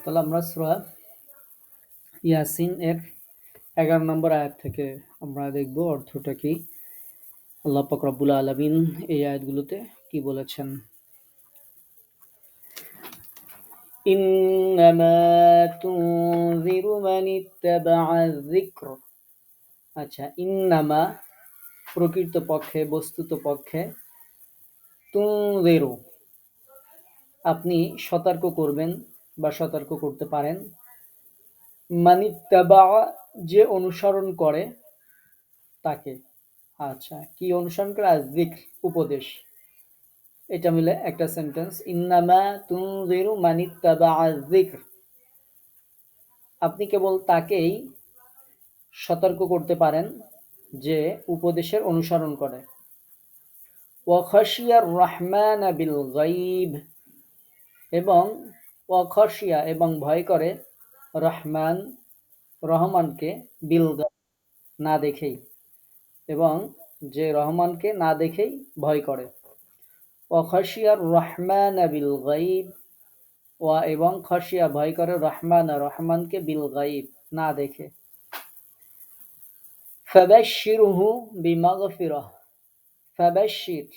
তাহলে আমরা সূরা ইয়াসিন এর 11 নম্বর আয়াত থেকে আমরা দেখব অর্থটা কি। আল্লাহ পাক রব্বুল আলামিন এই আয়াতগুলোতে কি বলেছেন। ইন্নামা তুনযিরু মান ইত্তাবা'a যিকর। আচ্ছা, ইন্নামা প্রকৃতপক্ষে, বস্তুতপক্ষে, তুনযিরু আপনি সতর্ক করবেন বা সতর্ক করতে পারেন, মানিত্তাবা'a যে অনুসরণ করে তাকে। আচ্ছা, কি অনুসরণ করে? যিকর উপদেশ। এটা মিলে একটা সেন্টেন্স। ইন্নামা তুনযিরু মানিত্তাবা'a যিকর, আপনি কেবল তাকেই সতর্ক করতে পারেন যে উপদেশের অনুসরণ করে। ওয়া খাশিয়ার রহমানা বিল গায়ব, এবং ওয়া খাশিয়া এবং ভয় করে, রহমান রহমানকে, বিল গায়ব না দেখেই, এবং যে রহমানকে না দেখেই ভয় করে। ওয়া খাশিয়ার রহমানা বিল গায়ব, ওয়া এবং খাশিয়া ভয় করে, রহমান রহমানকে, বিল গায়ব না দেখে। ফাবাশশিরহু বিমাগফিরাহ, ফাবাশশির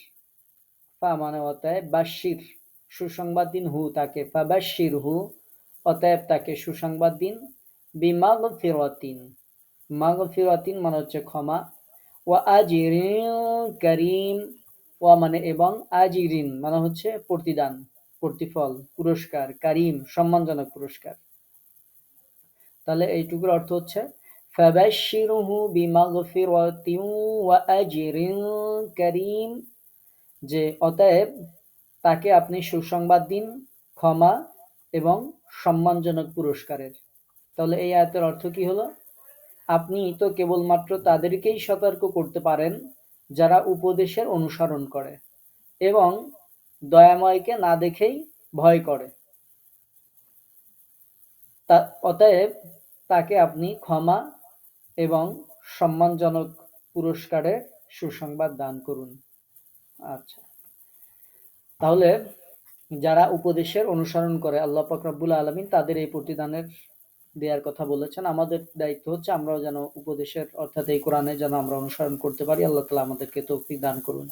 ফা মানে অতএব, বাশশির সুসংবাদ দিন, হু তাকে, ফাবাশশিরহু অতএব তাকে সুসংবাদ দিন, বিমাগফিরাতিন মাগফিরাতিন মানে হচ্ছে ক্ষমা, ওয়া আজরিন কারীম, ওয়া মানে এবং, আজরিন মানে হচ্ছে প্রতিদান, প্রতিফল, পুরস্কার, কারীম সম্মানজনক পুরস্কার। তাহলে এইটুকুর অর্থ হচ্ছে ফাবাশশিরহু বিমাগফিরাতিন ওয়া আজরিন কারীম, যে অতএব তাকে আপনি সুসংবাদ দিন, ক্ষমা এবং সম্মানজনক পুরস্কারের। তাহলে এই আয়াতের অর্থ কি হলো? আপনি তো কেবলমাত্র তাদেরকেই সতর্ক করতে পারেন যারা উপদেশের অনুসরণ করে এবং দয়াময়কে না দেখেই ভয় করে। অতএব তাকে আপনি ক্ষমা এবং সম্মানজনক পুরস্কারের সুসংবাদ দান করুন। আচ্ছা, তাহলে যারা উপদেশের অনুসরণ করে আল্লাহ পাক রব্বুল আলামিন তাদের এই প্রতিদানের দেওয়ার কথা বলেছেন। আমাদের দায়িত্ব হচ্ছে আমরাও যেন উপদেশের, অর্থাৎ এই কোরআনে যেন আমরা অনুসরণ করতে পারি। আল্লাহ তাআলা আমাদেরকে তৌফিক দান করুন।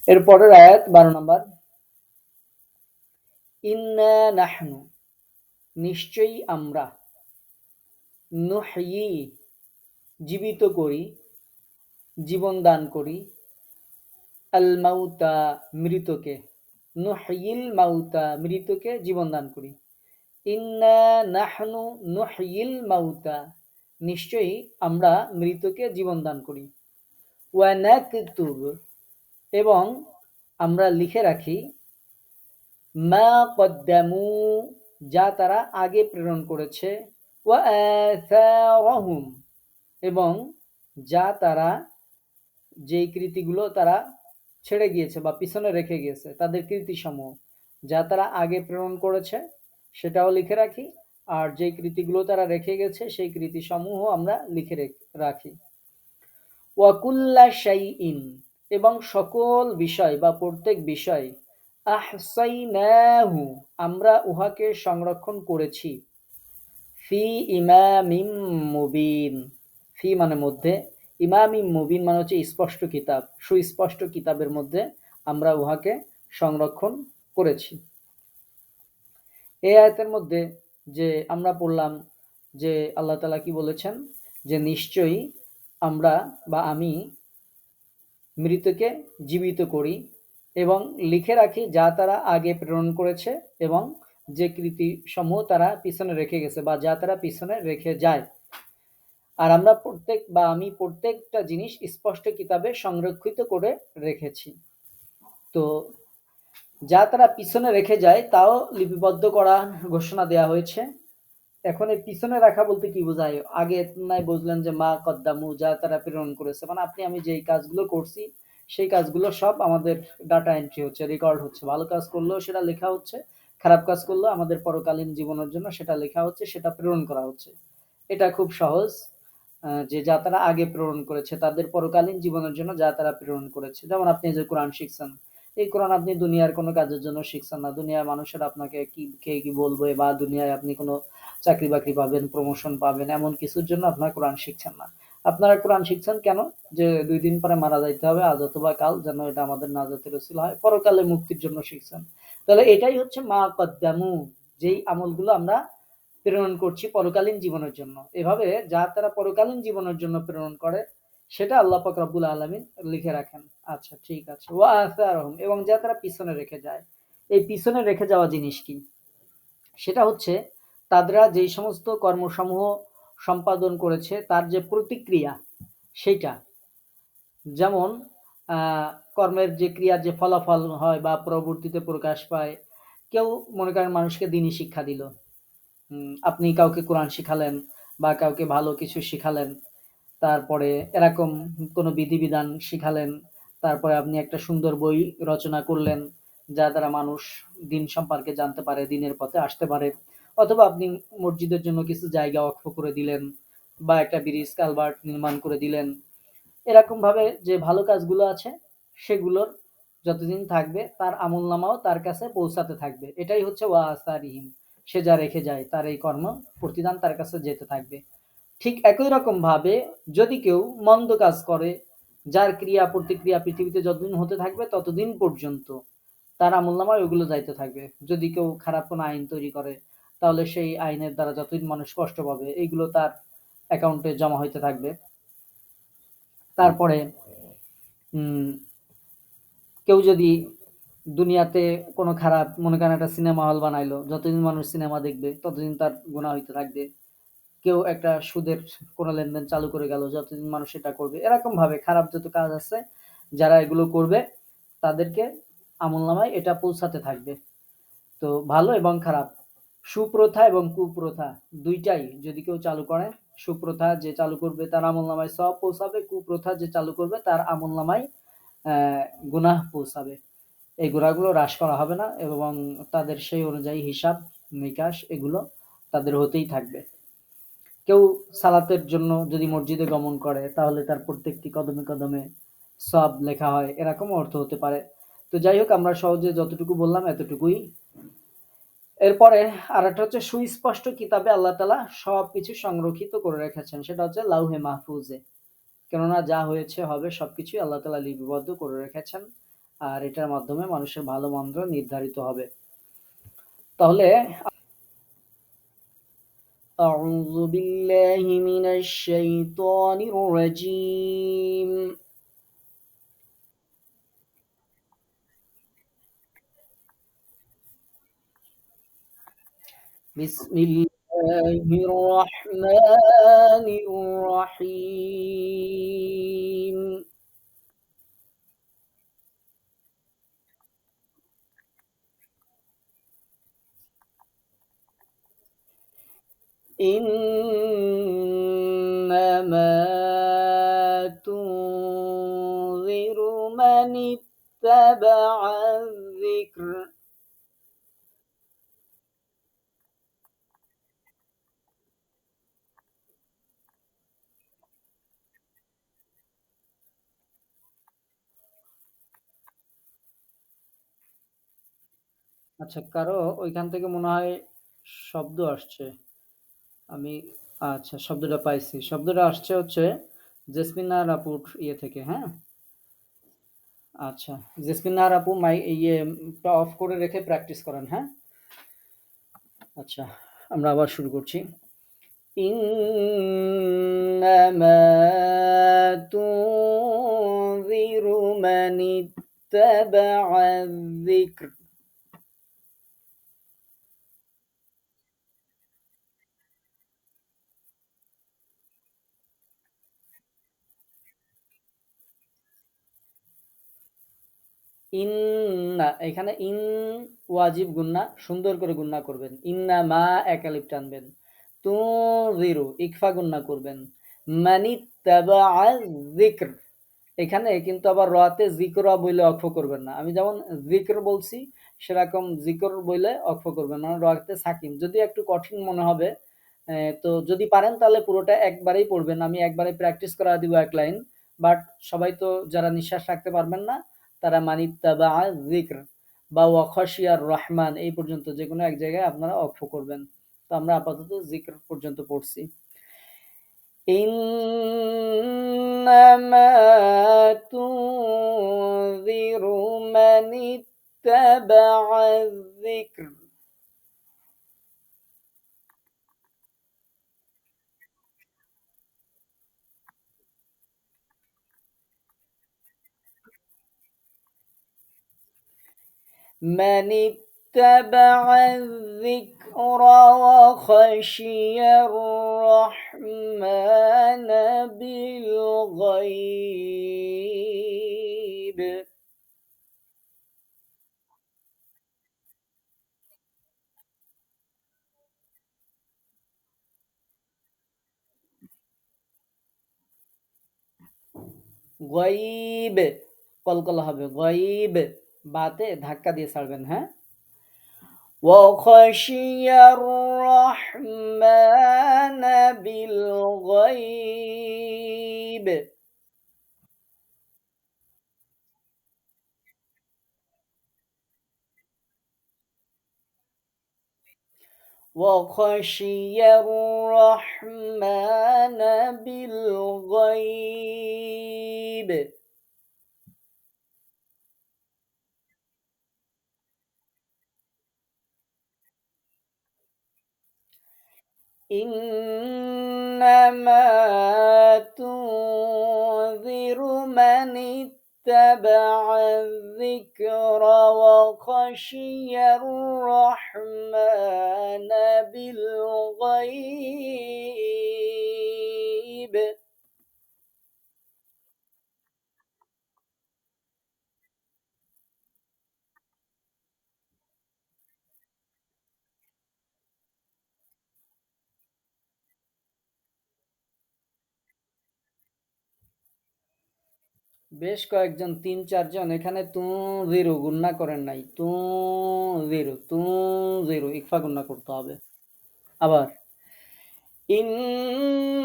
এরপরের আয়াত 12 নম্বর। ইন্না নাহনু নিশ্চয়ই আমরা, নুহয়ি জীবিত করি, জীবন দান করি, আল মাউতা মৃতকে, নুহয়িল মাউতা মৃতকে জীবন দান করি। ইন্না নাহনু নুহয়িল মাউতা নিশ্চয়ই আমরা মৃতকে জীবন দান করি। ওয়া নাকতুব এবং আমরা লিখে রাখি, মা কদ্দামু যা তারা আগে প্রেরণ করেছে, ওয়া আথারাহুম এবং যা তারা, যেই কৃতিগুলো তারা ছেড়ে গিয়েছে বা পিছনে রেখে গিয়েছে, তাদের কৃতিসমূহ যা তারা আগে প্রেরণ করেছে সেটাও লিখে রাখি, আর যেই কৃতিগুলো তারা রেখে গেছে সেই কৃতিসমূহ আমরা লিখে রাখি। ওয়া কুল্লা শাইইন এবং সকল বিষয় বা প্রত্যেক বিষয়, আহসাইনাহু আমরা উহাকে সংরক্ষণ করেছি, ফি ইমামিম মুবিন, ফি মানে মধ্যে, ইমামিম মুবিন মানে হচ্ছে স্পষ্ট কিতাব, সুস্পষ্ট কিতাবের মধ্যে আমরা উহাকে সংরক্ষণ করেছি। এই আয়াতের মধ্যে যে আমরা পড়লাম যে আল্লাহ তাআলা কি বলেছেন, যে নিশ্চয়ই আমরা বা আমি মৃতকে জীবিত করি এবং লিখে রাখি যা তারা আগে প্রেরণ করেছে এবং যে কৃতি সমূহ তারা পিছনে রেখে গেছে বা যা তারা পিছনে রেখে যায়। আর আমরা প্রত্যেক বা আমি প্রত্যেকটা জিনিস স্পষ্ট কিতাবে সংরক্ষিত করে রেখেছি। তো যা তারা পিছনে রেখে যায় তাও লিপিবদ্ধ করা ঘোষণা দেওয়া হয়েছে। এখন এই পিছনে রাখা বলতে কি বোঝায়? আগে নাই বুঝলেন যে মা কদ্দামু যা তারা প্রেরণ করেছে, মানে আপনি আমি যেই কাজগুলো করছি সেই কাজগুলো সব আমাদের ডাটা এন্ট্রি হচ্ছে, রেকর্ড হচ্ছে। ভালো কাজ করলেও সেটা লেখা হচ্ছে, খারাপ কাজ করলেও আমাদের পরকালীন জীবনের জন্য সেটা লেখা হচ্ছে, সেটা প্রেরণ করা হচ্ছে। এটা খুব সহজ, যে যা তারা আগে প্রেরণ করেছে তাদের পরকালীন জীবনের জন্য যা তারা প্রেরণ করেছে। যেমন আপনি যে কোরআন শিখছেন, এই কোরআন আপনি দুনিয়ার কোনো কাজের জন্য শিখছেন না। দুনিয়ার মানুষেরা আপনাকে কে কি বলবে বা দুনিয়ায় আপনি কোনো চাকরি-বাকরি পাবেন, প্রমোশন পাবেন এমন কিছুর জন্য আপনারা কোরআন শিখছেন না। আপনারা কোরআন শিখছেন কেন? যে ২ দিন পরে মারা যাইতে হবে আজ অথবা কাল যেন এটা আমাদের নাজাতের ওসিলা হয়। পরকালে মুক্তির জন্য শিখছেন। তাহলে এটাই হচ্ছে মা কদ্দামু, যেই আমলগুলো আমরা প্রেরণ করছি পরকালীন জীবনের জন্য। এভাবে যা তারা পরকালীন জীবনের জন্য প্রেরণ করে সেটা আল্লাহ পাক রব্বুল আলামিন লিখে রাখেন। আচ্ছা ঠিক আছে। ওয়া আসারহুম, এবং যা তারা পিছনে রেখে যায়। এই পিছনে রেখে যাওয়া জিনিস কি? সেটা হচ্ছে তারা যেই সমস্ত কর্মসমূহ সম্পাদন করেছে তার যে প্রতিক্রিয়া সেইটা। যেমন আ কর্মের যে ক্রিয়ার যে ফলাফল হয় বা পরবর্তীতে প্রকাশ পায়। কেউ মনে করেন মানুষকে দ্বীনি শিক্ষা দিল। আপনি কাউকে কোরআন শিখালেন বা কাউকে ভালো কিছু শিখালেন। তারপরে এরকম কোনো বিধিবিধান শিখালেন। তারপরে আপনি একটা সুন্দর বই রচনা করলেন, যা দ্বারা মানুষ দ্বীন সম্পর্কে জানতে পারে, দ্বীনের পথে আসতে পারে। অথবা আপনি মসজিদের জন্য কিছু জায়গা ওয়াকফ করে দিলেন বা একটা ব্রিজ কালভার্ট নির্মাণ করে দিলেন। এরকমভাবে যে ভালো কাজগুলো আছে সেগুলোর যতদিন থাকবে তার আমলনামাও তার কাছে পৌঁছাতে থাকবে। এটাই হচ্ছে ওয়া আসারিহিম। সে যা রেখে যায় তার এই কর্ম প্রতিদান তার কাছে যেতে থাকবে। ঠিক একই রকমভাবে যদি কেউ মন্দ কাজ করে, যার ক্রিয়া প্রতিক্রিয়া পৃথিবীতে যতদিন হতে থাকবে ততদিন পর্যন্ত তার আমলনামায় ওগুলো যাইতে থাকবে। যদি কেউ খারাপ কোনো আইন তৈরি করে তাহলে সেই আইনের দ্বারা যতদিন মানুষ কষ্ট পাবে এইগুলো তার অ্যাকাউন্টে জমা হইতে থাকবে। তারপরে উম কেউ যদি দুনিয়াতে কোনো খারাপ মনে করেন একটা সিনেমা হল বানাইলো, যতদিন মানুষ সিনেমা দেখবে ততদিন তার গুনাহ হইতে থাকবে। কেউ একটা সুদের কোনো লেনদেন চালু করে গেল, যতদিন মানুষ এটা করবে। এরকমভাবে খারাপ যত কাজ আছে যারা এগুলো করবে তাদেরকে আমলনামায় এটা পৌঁছাতে থাকবে। তো ভালো এবং খারাপ, সুপ্রথা এবং কুপ্রথা ২ টাই যদি কেউ চালু করে, সুপ্রথা যে চালু করবে তার আমলনামায় সওয়াব পৌঁছাবে, কুপ্রথা যে চালু করবে তার আমলনামায় গুনাহ পৌঁছাবে। এই গুনাহগুলো হ্রাস করা হবে না এবং তাদের সেই অনুযায়ী হিসাব নিকাশ এগুলো তাদের হতেই থাকবে। কেউ সালাতের জন্য যদি মসজিদে গমন করে তাহলে তার প্রত্যেকটি কদমে কদমে সওয়াব লেখা হয়, এরকমও অর্থ হতে পারে। তো যাই হোক আমরা সহজে যতটুকু বললাম এতটুকুই। এরপরে আরেকটা হচ্ছে সুস্পষ্ট কিতাবে আল্লাহ তাআলা সবকিছু সংরক্ষিত করে রেখেছেন। সেটা হচ্ছে লাউহে মাহফুজে। কেননা যা হয়েছে হবে সবকিছুই আল্লাহ তাআলা লিপিবদ্ধ করে রেখেছেন। আর এটার মাধ্যমে মানুষের ভালো মন্দ নির্ধারিত হবে। তাহলে أعوذ بالله من الشيطان الرجيم بسم الله الرحمن الرحيم إنما تنذر من اتبع الذكر আচ্ছা কারো ওইখান থেকে মনে হয় শব্দ আসছে। আমি আচ্ছা শব্দটা পাইছি। শব্দটা আসছে হচ্ছে জেসমিন আপুর ইয়ে থেকে, হ্যাঁ? আচ্ছা। জেসমিন আপু টা অফ করে রেখে প্র্যাকটিস করেন, হ্যাঁ? আচ্ছা। আমরা আবার শুরু করছি। إنما تنذر من اتبع الذكر ইন্না এখানে ওয়াজিব গুন্না সুন্দর করে গুন্না করবেন। ইন্না মা এক আলিফ টানবেন। তুযিরু ইকফা গুন্না করবেন। মানিত্তাবা যিকর এখানে কিন্তু আবার রতে যিকরা বইলে অক্ফ করবেন না। আমি যেমন যিকর বলছি সেরকম যিকর বইলে অক্ফ করবেন না। রতে সাকিন যদি একটু কঠিন মনে হবে তো যদি পারেন তাহলে পুরোটা একবারেই পড়বেন। আমি একবারে প্র্যাকটিস করা দিব ১ লাইন। বাট সবাই তো যারা নিঃশ্বাস রাখতে পারবেন না তারা মানিত্তাবাআ যিকর বা ওয়া খাশিয়ার রহমান এই পর্যন্ত যেকোনো এক জায়গায় আপনারা অক্ফ করবেন। তো আমরা আপাতত যিকর পর্যন্ত পড়ছি। إنما تنذر من اتبع الذكر من اتبع الذكر وخشي الرحمن بالغيب গয়ব কলকলা হবে গয়ব বাতে ধাক্কা দিয়ে ছাড়বেন হ্যাঁ وخشي الرحمن بالغيب وخشي الرحمن بالغيب إنما تنذر من اتبع الذكر وخشي الرحمن بالغيب বেশ কয়েকজন ৩-৪ জন এখানে তুযিরু গুণনা করেন নাই। তুযিরু ইকফা গুণনা করতে হবে। আবার إنما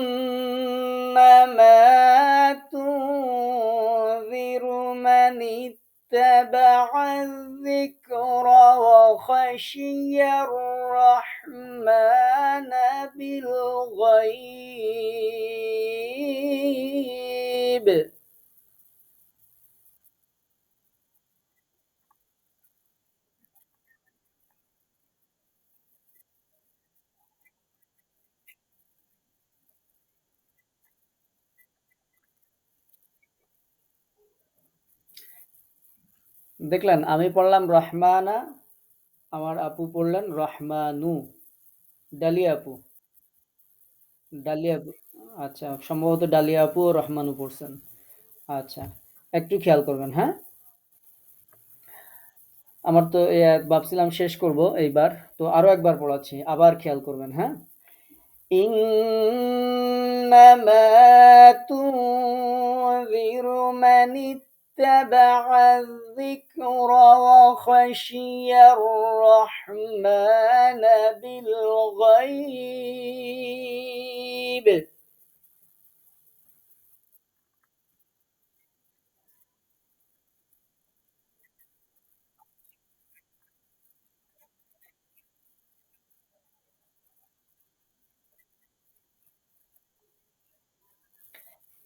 تنذر من اتبع الذكر وخشي الرحمن بالغيب দেখলেন আমি পড়লাম রহমানা আমার আপু পড়লেন রহমানু ডালিয়া আপু ডালিয়া আপু আচ্ছা সম্ভবত ডালিয়া আপু ও রহমানু পড়ছেন আচ্ছা একটু খেয়াল করবেন হ্যাঁ আমার তো ভাবছিলাম শেষ করব এইবার তো আরো একবার পড়াচ্ছি আবার খেয়াল করবেন হ্যাঁ إنما تنذر من اتبع الذكر وخشي الرحمن بالغيب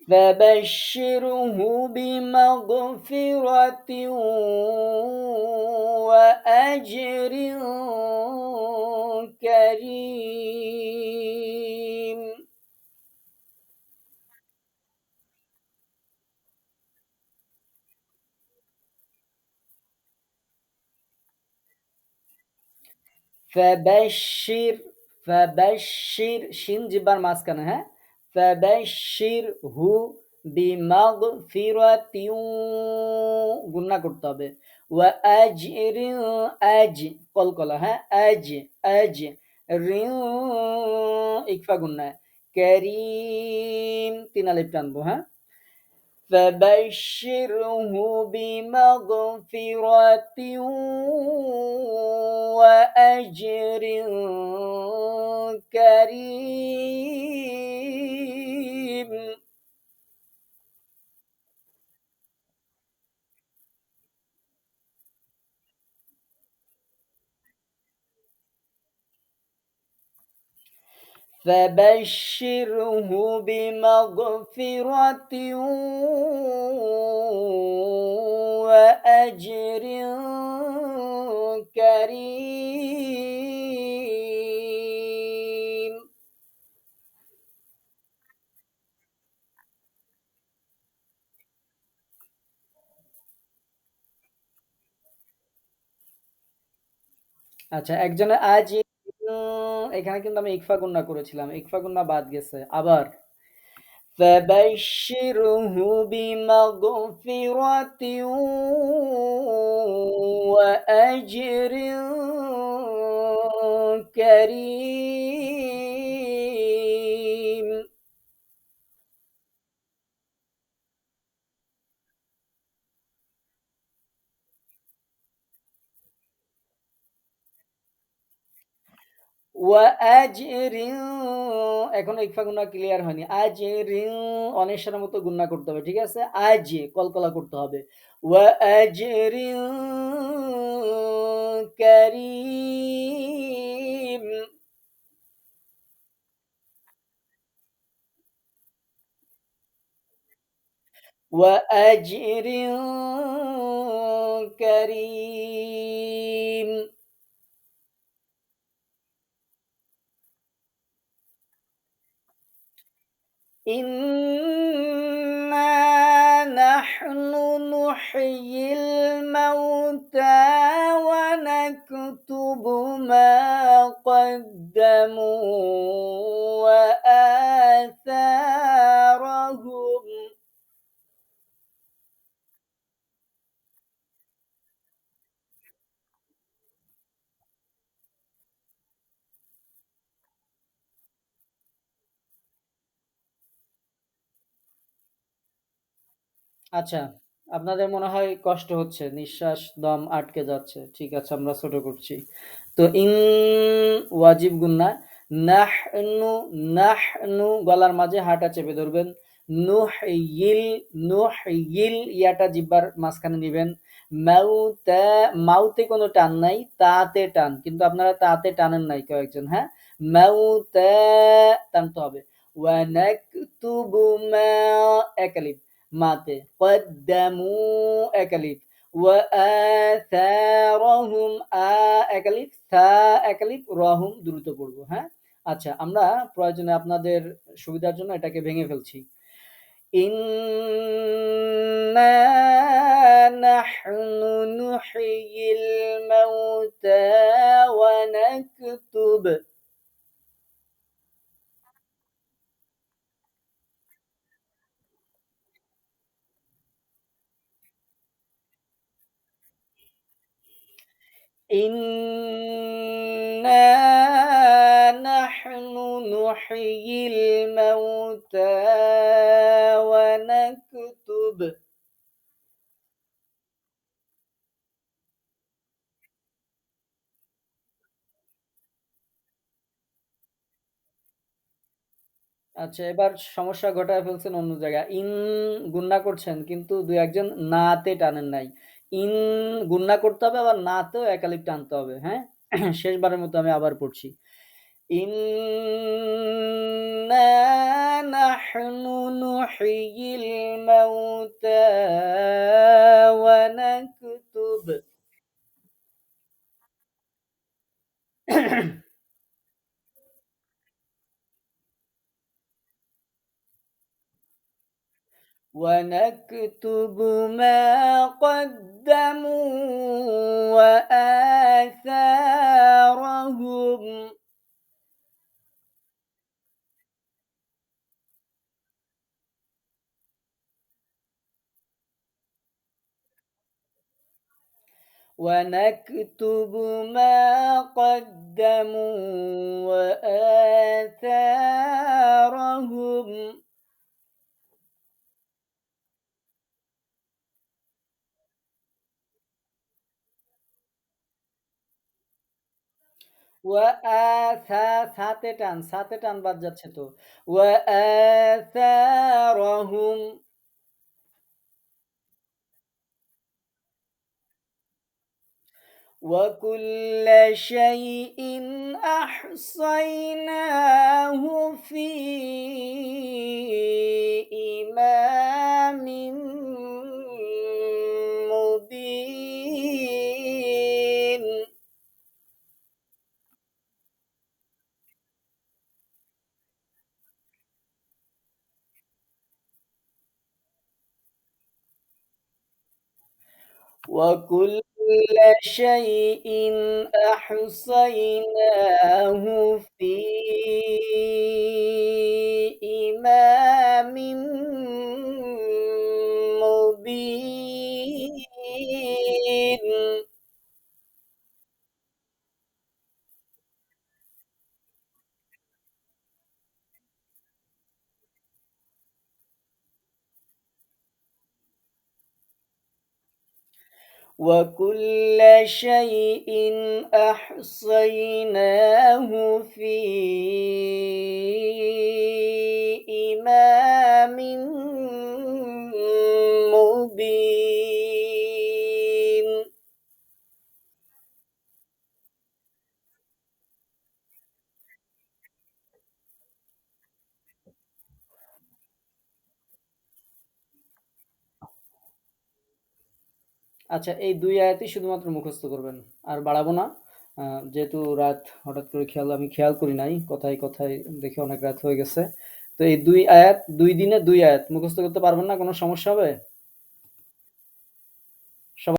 فبشره بمغفرة وأجر كريم فبشر فبشر শিন জিহ্বার মাঝখানে হ্যাঁ فبشرহু বিমাগফিরাতিন গুণনা করতে হবে ওয়া আজরিন আজ কলকলা হ্যাঁ আজ রিন ইকফা গুণনা কারীম তিন আলিফ টানবো হ্যাঁ فبشره بمغفرة وأجر كريم فبشره بمغفرة وأجر كريم। আচ্ছা, একজনে আজি এখানে কিন্তু আমি ইকফা গুন্না করেছিলাম। ইকফা গুন্না বাদ গেছে। আবার فبشره بمغفرة وأجر كريم وأجر এখনো ইকফা গুন্না ক্লিয়ার হয়নি। আজরিন অনেশ্বরের মতো গুন্না করতে হবে। ঠিক আছে? কলকলা করতে হবে। ওয়াজরিন কারীম وأجر كريم إنا نحن نحيي الموتى ونكتب ما قدموا وآثارهم আচ্ছা, আপনাদের মনে হয় কষ্ট হচ্ছে। নিঃশ্বাস, দম আটকে যাচ্ছে। ঠিক আছে, আমরা ছোট করছি। তো ওয়াজিব গুন্না। নাহনু, নাহনু গলার মাঝে হাঁটা চেপে ধরবেন। নুহইয়িল, নুহইয়িল ইয়াটা জিহ্বার মাঝখানে নিবেন। মাউতা, মাউতে কোনো টান নাই, তাতে টান। কিন্তু আপনারা তাতে টানেন নাই কয়েকজন, হ্যাঁ? মাউতা টানতে হবে। ওয়া নাকতুবু মা এক আলিফ। মাতে কদ্দামু এক আলিফ ওয়া আথারহুম এক আলিফ সা এক আলিফ রহুম দ্রুত পড়বো হ্যাঁ আচ্ছা আমরা প্রয়োজনে আপনাদের সুবিধার জন্য এটাকে ভেঙে ফেলছি ইন্না নাহনু নুহয়িল মাউতা ওয়া নাকতুব إنا نحن نحيي الموتى ونكتب আচ্ছা এবার সমস্যা ঘটায় ফেলছেন অন্য জায়গায় গুন্না করছেন কিন্তু দুই একজন নাতে টানেন নাই ইন গুন্না করতে হবে আবার নাতেও একালিপ টানতে হবে হ্যাঁ শেষবারের মতো আমি আবার পড়ছি إنا نحن نحيي الموتى ونكتب ونكتب ما قدموا وآثارهم ونكتب ما قدموا وآثارهم সাথে টান বাদ যাচ্ছে তো وآثارهم وكل شيء أحصيناه في إمام مبين. وكل شيء أحصيناه في إمام مبين. وكل شيء أحصيناه في إمام مبين. আচ্ছা, এই ২ আয়াতই শুধুমাত্র মুখস্থ করবেন। আর বাড়াবো না। যেহেতু রাত হঠাৎ করে আমি খেয়াল করি নাই। কথায় দেখি অনেক রাত হয়ে গেছে। তো এই ২ আয়াত ২ দিনে ২ আয়াত মুখস্থ করতে পারবেন না? কোনো সমস্যা হবে?